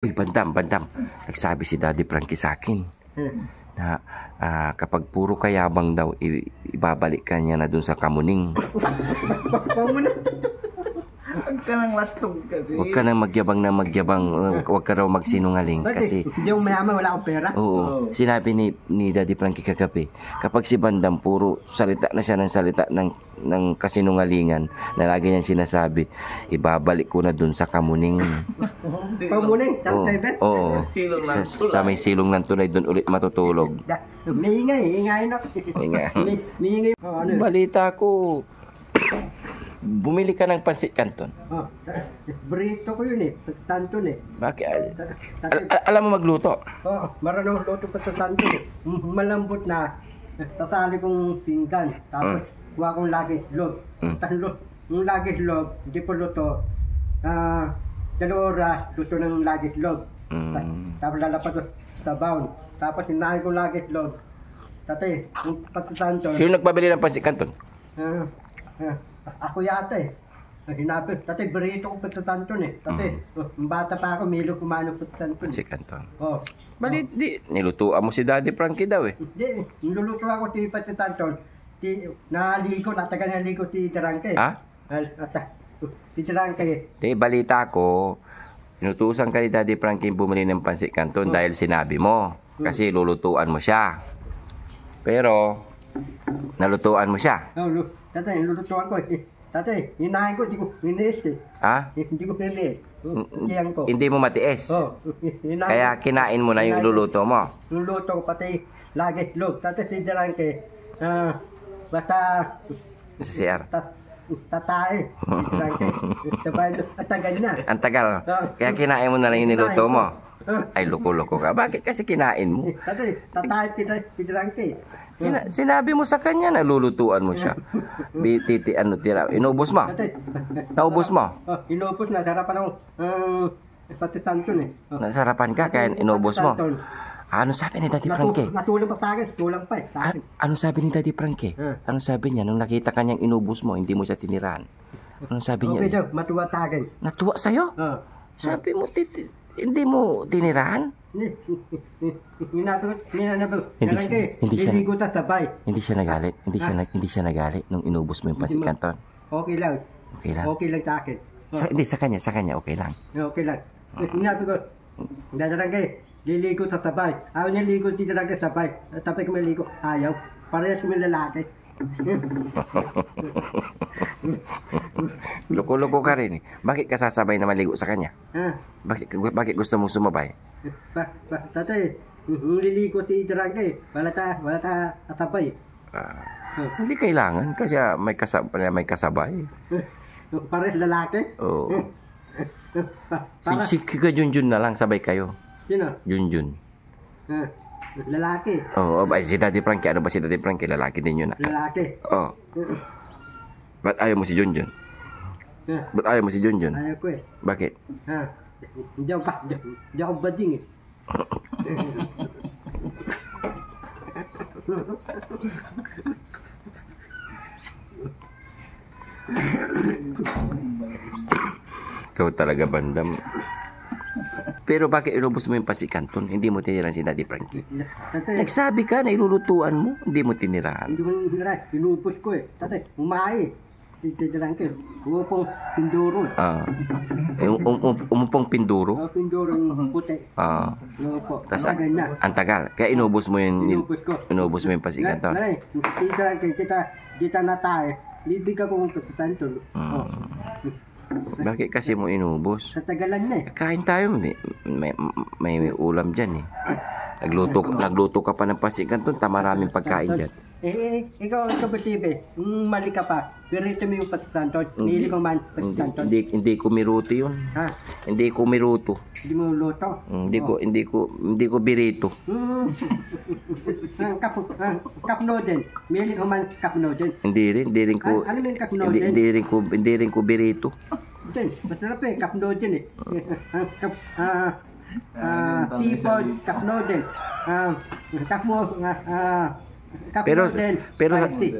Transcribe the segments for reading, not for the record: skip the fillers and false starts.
Uy, bandam. Nagsabi si Daddy Frankie sa akin na kapag puro kayabang daw, ibabalik ka niya na dun sa Kamuning. Huwag ka nang lastog kasi. Huwag ka nang magyabang. Huwag ka raw magsinungaling. Kasi hindi yung mayaman, wala akong pera. Oo. Sinabi ni Daddy Frankie kagabi, kapag si Bandam puro salita na siya ng salita ng kasinungalingan na lagi niyang sinasabi, ibabalik ko na dun sa Kamuning. Kamuning? Oo. Sa may silong ng tulay dun ulit matutulog. May ingay na. May Balita ko, bumili ka ng pansit canton. Burrito ko yun Tanton Bakit? Alam mo magluto? Marunong luto pa sa Tanton Malambot na. Tasali kong pinggan. Tapos kuha kong lagi log. Yung lagi log, hindi po luto. 2 oras, luto ng lagi log. Tapos lalapag ko sa baon. Tapos hinahin kong lagi log. Tatay, yung patutanton. Sino nagbabili ng pansit canton? Ako yata Hinabi, tatay, burrito ko patutanton Tatay, bata pa ako, milo kumano patutanton. Pansit canton. Bali, di, nilutuan mo si Daddy Frankie daw Hindi, niluluto ako ti patutanton. Naligo, nataga naligo ti Darangke. Ti Darangke. Di, balita ko, inutusan ka ni Daddy Frankie bumili ng pansit canton dahil sinabi mo. Kasi lulutuan mo siya. Pero, nalutuan mo siya. Tatay, nilulutuan ko Tatay, hinahin ko, hindi ko nilis Hindi ko nilis. Hindi mo matiis. Kaya kinain mo na yung luluto mo. Luluto ko pati lagi log. Tatay, tijarang ke. Basta Sa CR. Tatae. Tijarang ke. Tagal na. Ang tagal. Kaya kinain mo na lang yung niluto mo. Ay, loko-loko ka. Bakit kasi kinain mo? Tatay, tijarang ke. Sinabi mo sa kanya na lulutuan mo siya. Inubos mo? Naubos mo? Inubos na. Sarapan ng patitanton Nasarapan ka kaya inubos mo? Ano sabi ni Daddy Frankie? Natulong pa sa akin. Tulang pa Ano sabi ni Daddy Frankie? Ano sabi niya nung nakita kanyang inubos mo, hindi mo siya tinirahan? Ano sabi niya? Okay daw, matuwa sa akin. Natuwa sa'yo? Sabi mo, hindi mo tinirahan? Hindi siya nagalit. Hindi siya nagalit nung inubos mo yung pansit canton. Okay lang. Okay lang sa akin. Hindi, sa kanya, okay lang. Okay lang. Hinabi ko, Darangke, liligo sa sabay. Ayaw niya ligo, di Darangke sabay. Sabay ko may ligo, ayaw. Parehas ko may lalaki. Loko-loko ka rin Bakit ka sasabay na maligo sa kanya? Bakit gusto mong sumabay? Tatay, liligo ti Darangke. Wala ta sabay. Hindi kailangan kasi may kasabay. Parehas lalaki? Oo. Si Kika Junjun na lang, sabay kayo. Sino? Junjun. Lalaki. Si Daddy Frankie. Ano ba si Daddy Frankie? Lalaki din yun. Lalaki. Ba't ayaw mo si Junjun? Ba't ayaw mo si Junjun? Ayaw ko Bakit? Hindi ako bading Ikaw talaga, Bandam. Pero bakit inubos mo yung pansit canton? Hindi mo tinirahan si Daddy Frankie. Nagsabi ka na ilulutuan mo, hindi mo tinirahan. Hindi mo tinirahan. Inubos ko Tatay, umay. Tinirahan ko Umupong pinduro. Umupong pinduro? Pinduro yung puti. Tas ang tagal. Kaya inubos mo yung pansit canton. Tinirahan ko, kita na tayo. Bibig ako ng pansit canton. Bakit kasi mo inubos? Sa tagalan na Kain tayo, may ulam dyan Nagluto ka pa ng pansit canton, maraming pagkain dyan. Ikaw ba sibe? Mali ka pa. Birito mo yung pansit canton. Nili ko man pansit canton. Hindi ko miruto yun. Hindi ko miruto. Hindi mo luto? Hindi ko birito. Cup noodle. Mili ko man cup noodle. Hindi rin ko. Ano yung cup noodle? Hindi rin ko birito. Masarap cup noodle Tipod, cup noodle.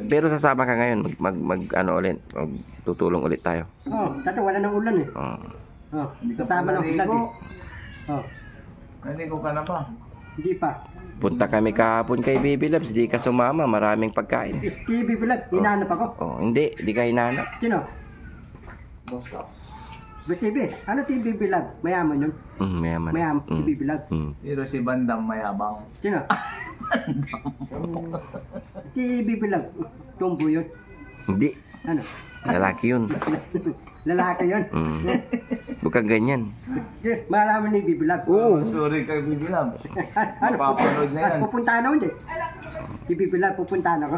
Pero sasama ka ngayon tutulong ulit tayo. Dati wala nang ulan Oh, kasama ng ulan Oh, Naligo ka na ba? hindi pa. Punta kami kahapon kay Baby Loves, di ka sumama, maraming pagkain. TV vlog, hinanap ako. Oh, hindi, di ka hinanap. Sino? Boss Loves. TV. Ano TV vlog? Mayaman yun. Mayaman. Mayaman, TV vlog. Pero si Bandam mayabang. Sino? TV vlog. Tumbo yun. Hindi, Ano? lalaki yun. Lalaki yun. Huwag kang ganyan. Malaman ni Bibilab. Oo. Sorry kay Bibilab. Ano? Mapapanood na yan. Pupuntahan ako hindi. Si Bibilab, pupuntahan ako.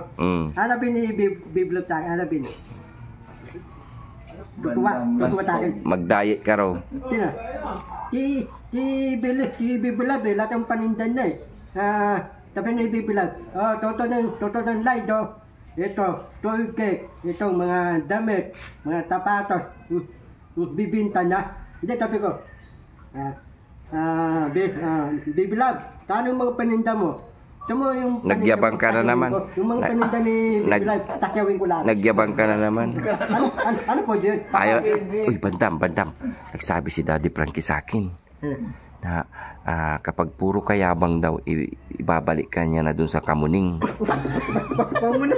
Hanapin ni Bibilab sa akin. Hanapin. Tutuwa sa akin. Mag-diet ka raw. Sino? Si Bibilab eh. Lahat ang panindan na eh. Sabi ni Bibilab. Oh, toto ng light oh. Ito, toy cake, itong mga damit, mga tapatos, bibinta na. Hindi, sabi ko, Bibilab, paano yung mga paninda mo? Ito mo yung Nagyabang ka na naman. Yung mga paninda ni Bibilab, takyawin ko lang. Nagyabang ka na naman. Ano po yun? Ayaw. Uy, bandam. Nagsabi si Daddy Frankie sa akin na kapag puro kayabang daw, ibabalik ka niya na dun sa kamuning. Huwag mo na.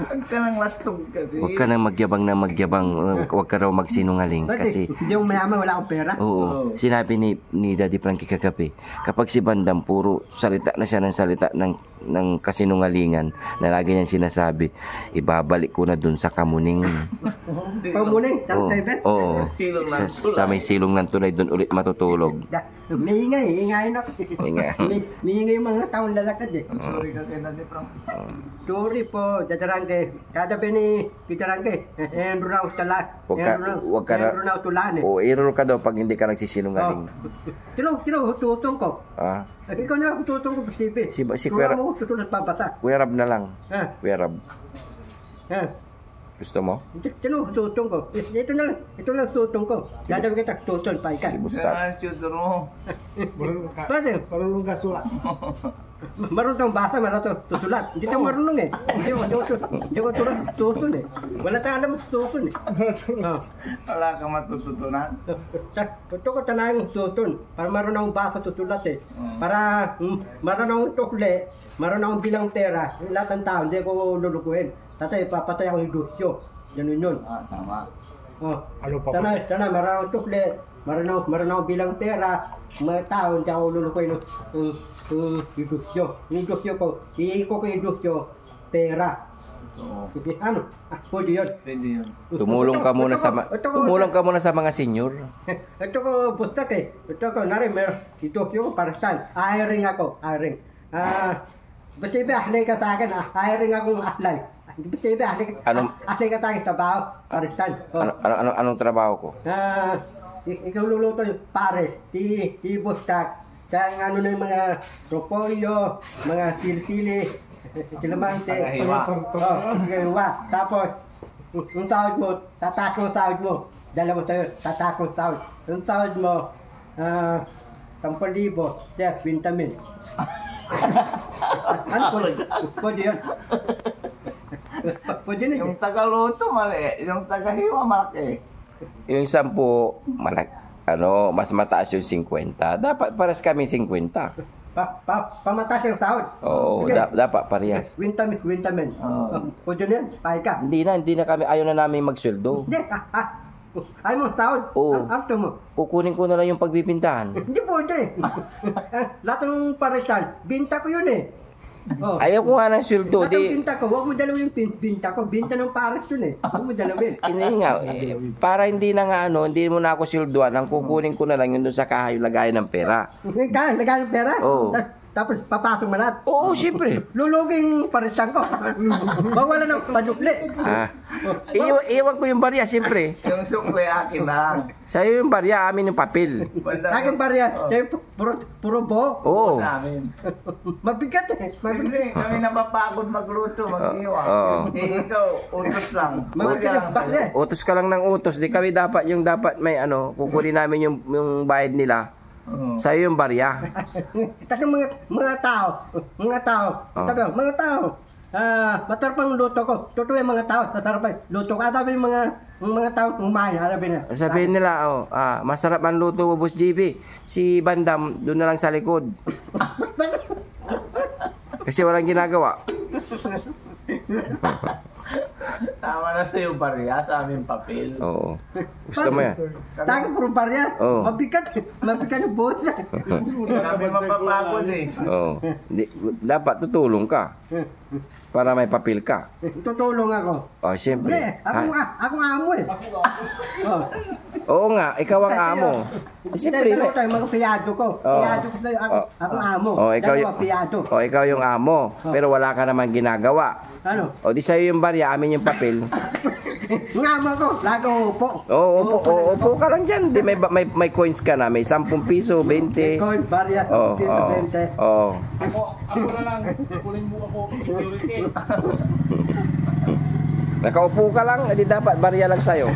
Huwag ka nang lastog kasi. Huwag ka nang magyabang. Huwag ka raw magsinungaling. Kasi, Hindi yung mayaman, wala akong pera. oo, sinabi ni Daddy Frankie kagabi, kapag si Bandam puro salita na siya ng salita ng kasinungalingan na lagi niyang sinasabi, ibabalik ko na dun sa kamuning. Pamuning, Oo, tartay oo. Silong ng Sa may silong ng tulay, dun ulit matutulog. May ingay na. Ingay. May ingay yung mga taong lalakad eh. Sorry kasi Daddy Frank. Sorry po, Dadarangke. Kadabi ni Kitarangke. Enro na tala. Huwag ka na. Enro na tulaan eh. O, error ka daw pag hindi ka nagsisinungaling. Sino, hututong ko. Ah, Ikaw na hututong ko, Steve. Si Tura Kuya- mo, tutulad pabasa. Kuya Rab na lang. Ha? Kuya Rab, Ha? gusto mo? Sino hututong ko? Ito na lang hututong ko. Dadawin kita tutol pa ika. Si Kaya Bustas. shooter mo. Bakit? Marunong ka sulat. Marunong tayong basa, marunong tutulat. Hindi tayo marunong eh. Hindi ko tutol eh. Wala tayong alam sa tutol eh. Wala kang matututunan. Ito ko tanayin ng tutol. Para marunong akong basa tutulat eh. Para marunong akong tukle, marunong akong bilang pera. Lahat ng tao, hindi ko lulukuhin. Tatay, papatay ako yung dusyo. Ganun yun. Tama. Ano pa? Tanay, marunong akong tukle. Marunong akong bilang pera. Mga tao, hindi ako lulukuhin yung dusyo. Yung dusyo ko, iiko ko yung dusyo, pera. Oo. Ano? Pwede yun. Pwede yun. Tumulong ka muna sa mga senior. Ito ko bustak eh. Ito ko nari meron ito ko para saan. Hiring ako, hiring. Basta iba ahlay ka sa akin, hiring akong ahlay. Basta iba ahlay ka sa akin trabaho para saan. Anong trabaho ko? Ikaw luluto yung pares, si bustak. Kaya ano na yung mga propolyo, mga sili-sili, silamante, tagahiwa. Tapos, yung sahod mo, tataas mo sahod mo. Dalawa sa'yo, tataas mo sahod. Yung sahod mo, 10,000, chef, vitamin. Ano po? Pwede yun. Pwede yun. Yung tagaluto mali, yung tagahiwa malaki. Yung 10, mas mataas yung 50. Dapat pares kami 50. Pamataas yung sahod. Oo, dapat parehas. Vitamin. Pwede na yan, pahay ka. Hindi na kami, ayaw na namin magsweldo. Hindi, ayaw mo sahod. Oo. After mo. Kukunin ko na lang yung pagbibintahan. Hindi pwede. Lahat ng paresan, binta ko yun eh. Ayaw ko nga ng sweldo. Lahat ng binta ko, huwag mo dalawin yung binta ko. Binta ng pares yun eh. Huwag mo dalawin. Para hindi na nga hindi mo na ako sweldoan, ang kukunin ko na lang yun doon sa kahayo lagayan ng pera. Lagay ng pera? Oo. Tapos papasok mo lahat. Oo, siyempre. Luluging paresan ko. Bawala ng padupli. Iwan ko yung barya, siyempre. Yung sukle akin na. Sa'yo yung barya, amin yung papel. Aking barya, puro bo. Oo. Sa amin. Mabigat eh. Hindi, kami napapagod magluto, mag-iwa. Oo. Ikaw, utos lang. Bakit? Utos ka lang ng utos. Di kami dapat may kukunin namin yung bayad nila. Sa'yo yung barya. Tapos yung mga tao, sabi ko, mga tao, masarap ang luto ko. Totoo yung mga tao, masarap ang luto ko. Sabi yung mga Yung mga tao kumain, Sabihin nila, masarap ang luto mo, Boss JB. Si Bandam, doon na lang sa likod. Kasi walang ginagawa. Tama na sa'yo, Barya, sa aming papel. Oo. Gusto mo yan? Tayo puro barya. Oo. Mabigat yung buhos. Kami mapapagod eh. Oo. Dapat tutulong ka. Para may papel ka. Tutulong ako. Oh, siyempre. Hindi, akong amo eh. Oh. Oo nga, ikaw ang amo. Siyempre, Dalawa tayo, mga piyado ko. Piyado ko tayo, akong amo. ikaw Dalawa, piyado. ikaw yung amo, pero wala ka naman ginagawa. Ano? O di sa'yo yung barya, amin yung papel. Ang amo ko, lagi upo. Upo ka lang dyan. Di, may coins ka na, may 10 piso, 20. Coin, barya, Oo, 20. oo. Ako na lang, kunin mo ako security. Nakaupo ka lang, edi dapat barya lang sa'yo.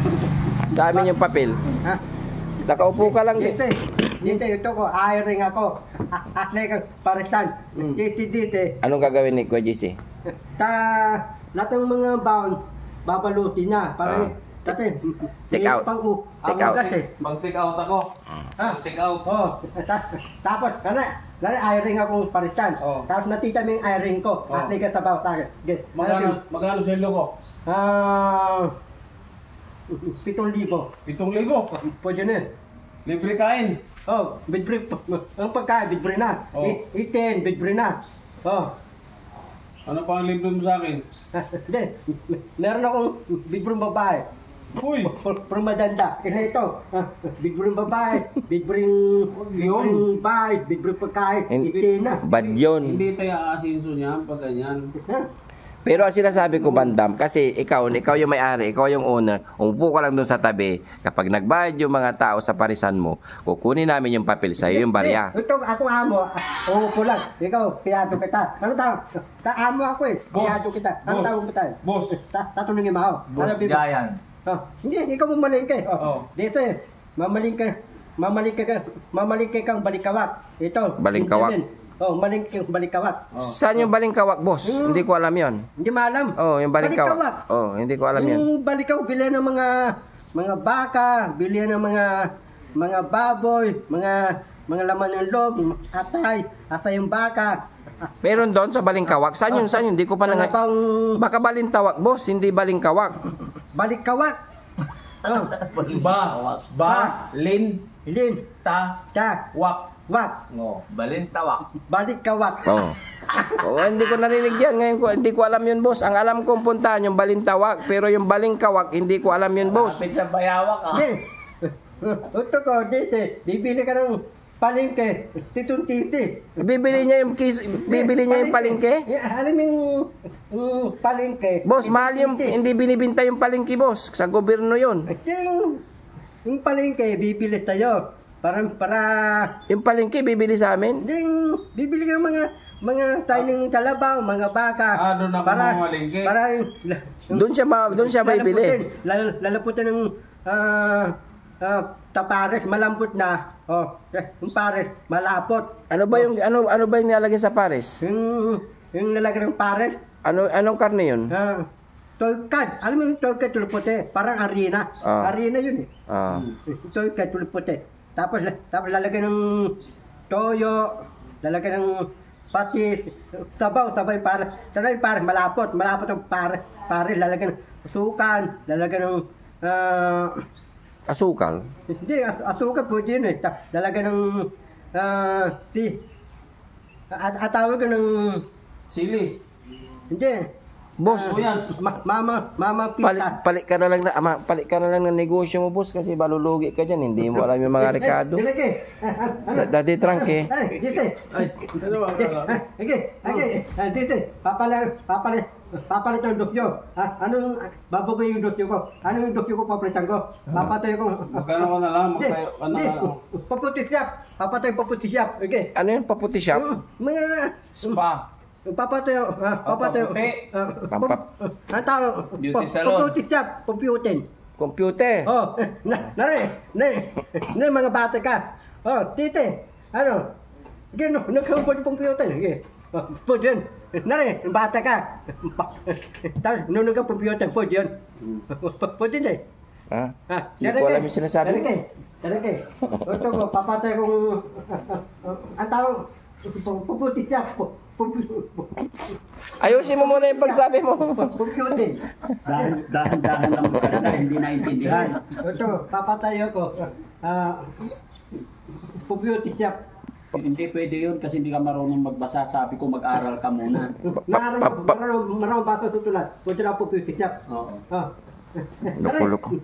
Sa amin yung papel. Ha? Nakaupo ka lang din. Dito, ito ko, hiring ako. Atlay kang parisan. Dito. Anong gagawin ni Kuya JC? Lahat ng mga baon, babalutin na. Para, dati, Take out. Take out. Mag-take out ako. Take out. Oh, tapos, hiring akong parisan. Oh. Tapos natita mo yung hiring ko. Oh. Atlay ka sa bawat akin. Magkano sweldo ko? 7,000. 7,000. Pwede na yun. Libre kain. Oh, bidbre. Ang pagkain, bidbre na. Oh. Itin, bidbre na. Oh. Ano pa ang libre mo sa akin? Hindi, meron akong bidbreng babae. Uy! Permadanda. Kasi ito, bidbreng babae, bidbreng bahay, bidbreng pagkain, itin na. Bad yun. Hindi tayo aasinso niyan pag ganyan. Pero ang sinasabi ko, Bandam, kasi ikaw yung may-ari, ikaw yung owner, umupo ka lang doon sa tabi. Kapag nagbayad yung mga tao sa parisan mo, kukunin namin yung papel sa'yo, yung barya. Ito, akong amo, uupo lang. Ikaw, piyado kita. Ano tawag? Amo ako eh. Boss. Piyado kita. Ano Boss. tawag mo tayo? Boss. Tatanungin mo ako. Boss Ano, Bibo? Giant. Oh, hindi, ikaw mamalingke. Oh. Dito eh, mamalingke kang balikawak. Ito. Balingkawak. Indian. Oh, balikawak. Saan yung balingkawak, boss? Hindi ko alam yon. Hindi maalam. Oh, yung balingkawak. Oh, hindi ko alam yan. Yung balikaw, bilihan ng mga baka, bilihan ng mga baboy, mga laman ng log, atay yung baka. Meron doon sa balingkawak. Saan yun? Hindi ko pa Ano nang... pang Baka balintawak, boss, hindi balingkawak. balikawak. Oh, Lin, lin, ta, wak, Balintawak. balikawak. Oh. Hindi ko narinig yan. Ngayon hindi ko alam yun, boss. Ang alam kong puntahan yung balintawak, pero yung balingkawak, hindi ko alam yun, boss. Kapit sa bayawak ah. Hindi. Ito ko, dito, bibili ka ng palengke, titong titi. Bibili niya yung palengke? Alam mo yung palengke. Boss, mahal yung hindi binibinta yung palengke, boss. Sa gobyerno yun. Yung palengke, bibili tayo. Para Yung palengke, bibili sa amin? bibili ka ng mga tayong kalabaw, mga baka. doon ako mamalingke. Doon siya bibili. Lalaputin ng tapares, malambot na. Oh, yung pares, malapot. Ano ba yung nilalagay sa pares? Yung nalagyan ng pares, Anong karne yun? toykad. Alam mo yung toykad tuliputi? Parang harina. Harina yun eh. Toykad tuliputi. Tapos lalagyan ng toyo, lalagyan ng patis, sabay pares, malapot ang pares, lalagyan ng sukan, lalagyan ng Asukal? hindi, asukal po din eh. Lalagyan ng atawag ka ng sili. hindi. Boss, Mama pita. palit ka na lang ng negosyo mo, boss, kasi balulugi ka dyan. Hindi mo alam yung mga rekado. Dati trangke. Dito. Dito. Papalit ang dokyo. Anong babagay yung dokyo ko? Anong dokyo ko papalitan ko? Papatay ko. Magkano ko na lang? Papatay paputi siyap. Okay. Ano yun, paputi shop? Mga Spa. papatayo. Ang tawag, Beauty salon. paputi siyap, computing. Computer. Oh, mga bata ka. Oh, tite. Ano? Gano, nagkampon computer. Okay. Po yun. Bata ka. Tapos, nunong ka computer. Po yun. Po din eh. Ha? Ah, Hindi ko alam yung sinasabi mo. Dereke. Ito ko, papatay kong... Ang tawag, puputi siya. Ayusin mo muna yung pagsabi mo. Puputi. Dahan-dahan lang magsalita, hindi naintindihan. Ito, papatay ako. Puputi siya. Hindi pwede yun kasi hindi ka marunong magbasa. Sabi ko mag-aral ka muna. Marunong basa susulat. Ito na puputi siya. Oo. Ah. Loko-loko.